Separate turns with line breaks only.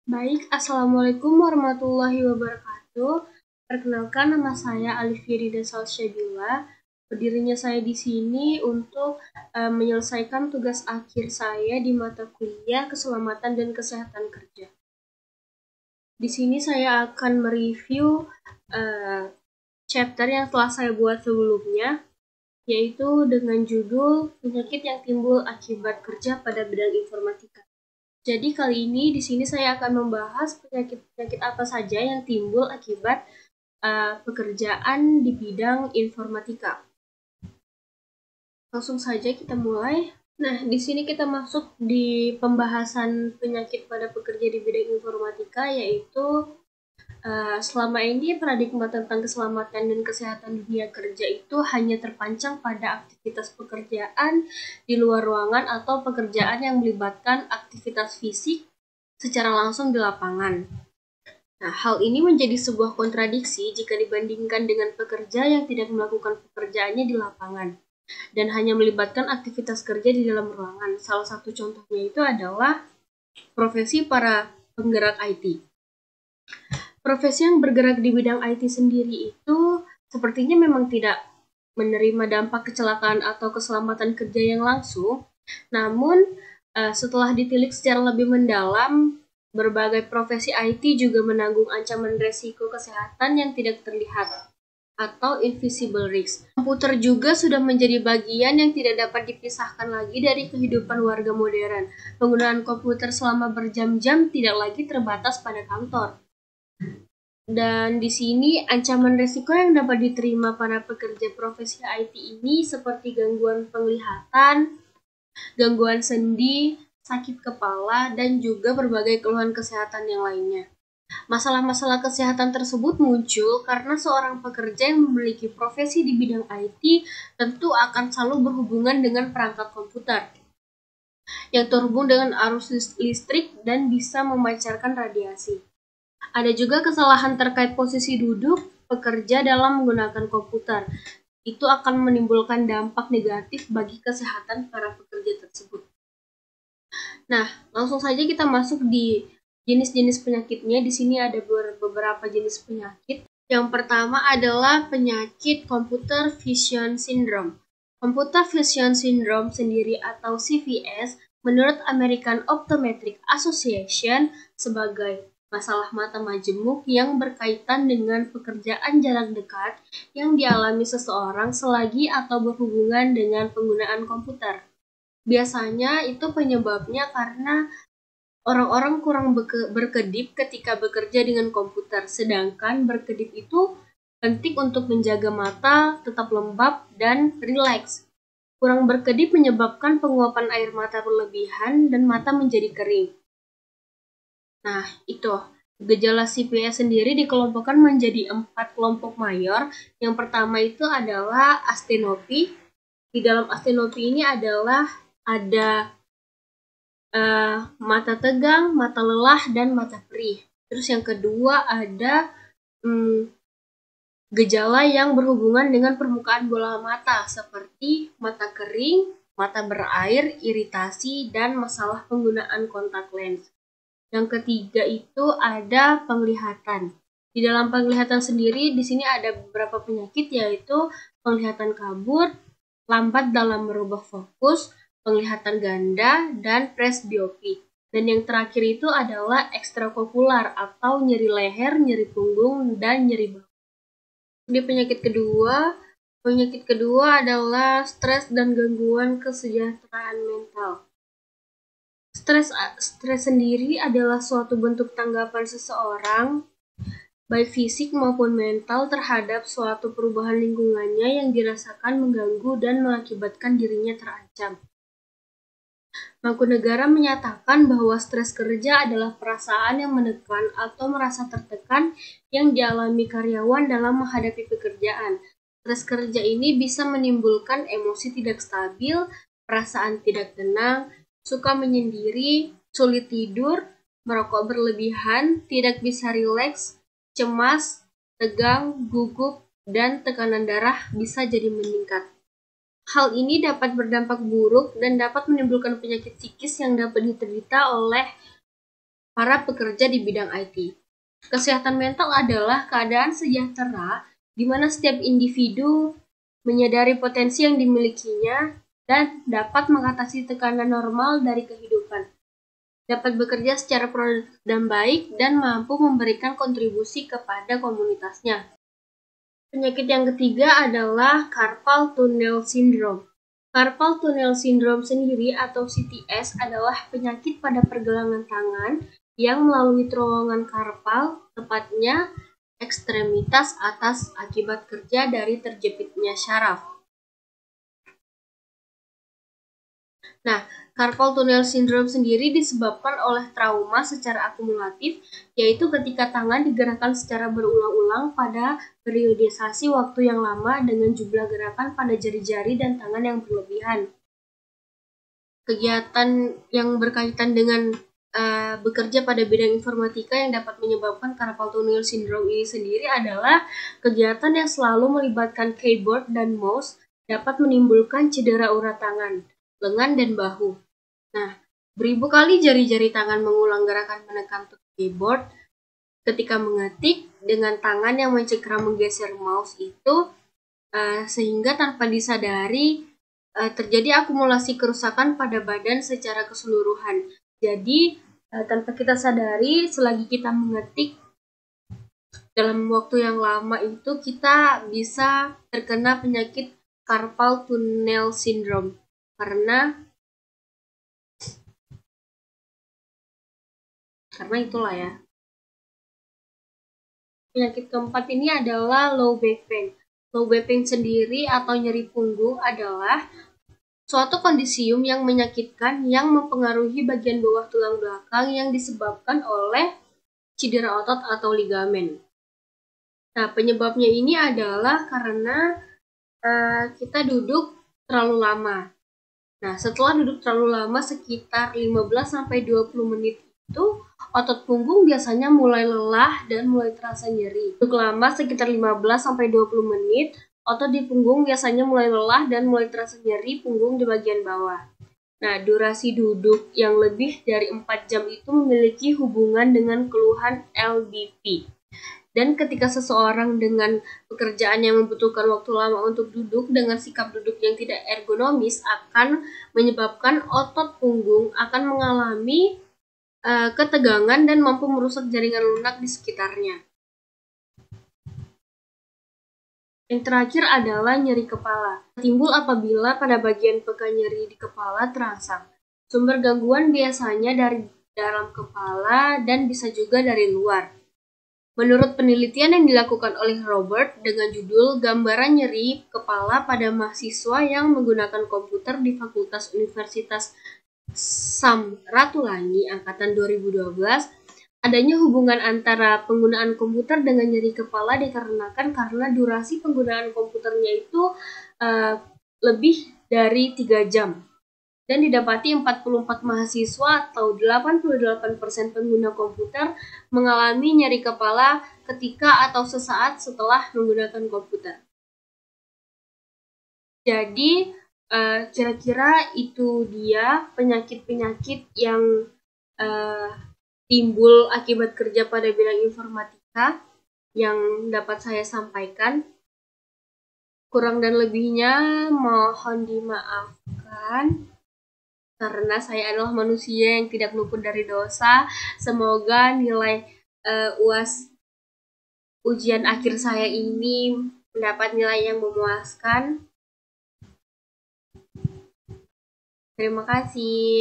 Baik, Assalamualaikum warahmatullahi wabarakatuh. Perkenalkan, nama saya Alifia Rida Salsyabila. Berdirinya saya di sini untuk menyelesaikan tugas akhir saya di mata kuliah Keselamatan dan Kesehatan Kerja. Di sini saya akan mereview chapter yang telah saya buat sebelumnya, yaitu dengan judul penyakit yang timbul akibat kerja pada bidang informatika. Jadi kali ini di sini saya akan membahas penyakit-penyakit apa saja yang timbul akibat pekerjaan di bidang informatika. Langsung saja kita mulai. Nah, di sini kita masuk di pembahasan penyakit pada pekerja di bidang informatika, yaitu selama ini paradigma tentang keselamatan dan kesehatan dunia kerja itu hanya terpancang pada aktivitas pekerjaan di luar ruangan atau pekerjaan yang melibatkan aktivitas fisik secara langsung di lapangan. Nah, hal ini menjadi sebuah kontradiksi jika dibandingkan dengan pekerja yang tidak melakukan pekerjaannya di lapangan dan hanya melibatkan aktivitas kerja di dalam ruangan. Salah satu contohnya itu adalah profesi para penggerak IT. Profesi yang bergerak di bidang IT sendiri itu sepertinya memang tidak menerima dampak kecelakaan atau keselamatan kerja yang langsung, namun setelah ditilik secara lebih mendalam, berbagai profesi IT juga menanggung ancaman resiko kesehatan yang tidak terlihat atau invisible risk. Komputer juga sudah menjadi bagian yang tidak dapat dipisahkan lagi dari kehidupan warga modern. Penggunaan komputer selama berjam-jam tidak lagi terbatas pada kantor. Dan di sini ancaman resiko yang dapat diterima para pekerja profesi IT ini seperti gangguan penglihatan, gangguan sendi, sakit kepala, dan juga berbagai keluhan kesehatan yang lainnya. Masalah-masalah kesehatan tersebut muncul karena seorang pekerja yang memiliki profesi di bidang IT tentu akan selalu berhubungan dengan perangkat komputer yang terhubung dengan arus listrik dan bisa memancarkan radiasi. Ada juga kesalahan terkait posisi duduk pekerja dalam menggunakan komputer. Itu akan menimbulkan dampak negatif bagi kesehatan para pekerja tersebut. Nah, langsung saja kita masuk di jenis-jenis penyakitnya. Di sini ada beberapa jenis penyakit. Yang pertama adalah penyakit Computer Vision Syndrome. Computer Vision Syndrome sendiri atau CVS menurut American Optometric Association sebagai masalah mata majemuk yang berkaitan dengan pekerjaan jarak dekat yang dialami seseorang selagi atau berhubungan dengan penggunaan komputer. Biasanya itu penyebabnya karena orang-orang kurang berkedip ketika bekerja dengan komputer, sedangkan berkedip itu penting untuk menjaga mata tetap lembab dan rileks. Kurang berkedip menyebabkan penguapan air mata berlebihan dan mata menjadi kering. Nah, itu. Gejala CVS sendiri dikelompokkan menjadi 4 kelompok mayor. Yang pertama itu adalah astenopi. Di dalam astenopi ini adalah ada mata tegang, mata lelah, dan mata perih. Terus yang kedua ada gejala yang berhubungan dengan permukaan bola mata seperti mata kering, mata berair, iritasi, dan masalah penggunaan kontak lens. Yang ketiga itu ada penglihatan. Di dalam penglihatan sendiri di sini ada beberapa penyakit yaitu penglihatan kabur, lambat dalam merubah fokus, penglihatan ganda, dan presbiopi. Dan yang terakhir itu adalah ekstrakokular atau nyeri leher, nyeri punggung, dan nyeri bahu. Di penyakit kedua adalah stres dan gangguan kesejahteraan mental. Stres sendiri adalah suatu bentuk tanggapan seseorang, baik fisik maupun mental, terhadap suatu perubahan lingkungannya yang dirasakan mengganggu dan mengakibatkan dirinya terancam. Mangkunegara menyatakan bahwa stres kerja adalah perasaan yang menekan atau merasa tertekan yang dialami karyawan dalam menghadapi pekerjaan. Stres kerja ini bisa menimbulkan emosi tidak stabil, perasaan tidak tenang, suka menyendiri, sulit tidur, merokok berlebihan, tidak bisa rileks, cemas, tegang, gugup, dan tekanan darah bisa jadi meningkat. Hal ini dapat berdampak buruk dan dapat menimbulkan penyakit psikis yang dapat diderita oleh para pekerja di bidang IT. Kesehatan mental adalah keadaan sejahtera di mana setiap individu menyadari potensi yang dimilikinya dan dapat mengatasi tekanan normal dari kehidupan, dapat bekerja secara produktif dan baik, dan mampu memberikan kontribusi kepada komunitasnya. Penyakit yang ketiga adalah carpal tunnel syndrome. Carpal tunnel syndrome sendiri atau CTS adalah penyakit pada pergelangan tangan yang melalui terowongan karpal, tepatnya ekstremitas atas akibat kerja dari terjepitnya syaraf. Nah, carpal tunnel syndrome sendiri disebabkan oleh trauma secara akumulatif, yaitu ketika tangan digerakkan secara berulang-ulang pada periodisasi waktu yang lama dengan jumlah gerakan pada jari-jari dan tangan yang berlebihan. Kegiatan yang berkaitan dengan bekerja pada bidang informatika yang dapat menyebabkan carpal tunnel syndrome ini sendiri adalah kegiatan yang selalu melibatkan keyboard dan mouse dapat menimbulkan cedera urat tangan, lengan, dan bahu. Nah, beribu kali jari-jari tangan mengulang gerakan menekan keyboard ketika mengetik dengan tangan yang mencengkeram menggeser mouse itu, sehingga tanpa disadari terjadi akumulasi kerusakan pada badan secara keseluruhan. Jadi, tanpa kita sadari, selagi kita mengetik dalam waktu yang lama itu, kita bisa terkena penyakit carpal tunnel syndrome. Karena itulah ya. Penyakit keempat ini adalah low back pain. Low back pain sendiri atau nyeri punggung adalah suatu kondisium yang menyakitkan yang mempengaruhi bagian bawah tulang belakang yang disebabkan oleh cedera otot atau ligamen. Nah, penyebabnya ini adalah karena kita duduk terlalu lama. Nah, setelah duduk terlalu lama sekitar 15-20 menit itu, otot punggung biasanya mulai lelah dan mulai terasa nyeri. Duduk lama sekitar 15-20 menit, otot di punggung biasanya mulai lelah dan mulai terasa nyeri punggung di bagian bawah. Nah, durasi duduk yang lebih dari 4 jam itu memiliki hubungan dengan keluhan LBP. Dan ketika seseorang dengan pekerjaan yang membutuhkan waktu lama untuk duduk dengan sikap duduk yang tidak ergonomis akan menyebabkan otot punggung akan mengalami ketegangan dan mampu merusak jaringan lunak di sekitarnya. Yang terakhir adalah nyeri kepala. Timbul apabila pada bagian pekan nyeri di kepala terangsang. Sumber gangguan biasanya dari dalam kepala dan bisa juga dari luar. Menurut penelitian yang dilakukan oleh Robert dengan judul Gambaran Nyeri Kepala pada Mahasiswa yang Menggunakan Komputer di Fakultas Universitas Samratulangi Angkatan 2012, adanya hubungan antara penggunaan komputer dengan nyeri kepala dikarenakan karena durasi penggunaan komputernya itu lebih dari 3 jam. Dan didapati 44 mahasiswa atau 88% pengguna komputer mengalami nyeri kepala ketika atau sesaat setelah menggunakan komputer. Jadi, kira-kira itu dia penyakit-penyakit yang timbul akibat kerja pada bidang informatika yang dapat saya sampaikan. Kurang dan lebihnya mohon dimaafkan karena saya adalah manusia yang tidak luput dari dosa. Semoga nilai UAS ujian akhir saya ini mendapat nilai yang memuaskan. Terima kasih.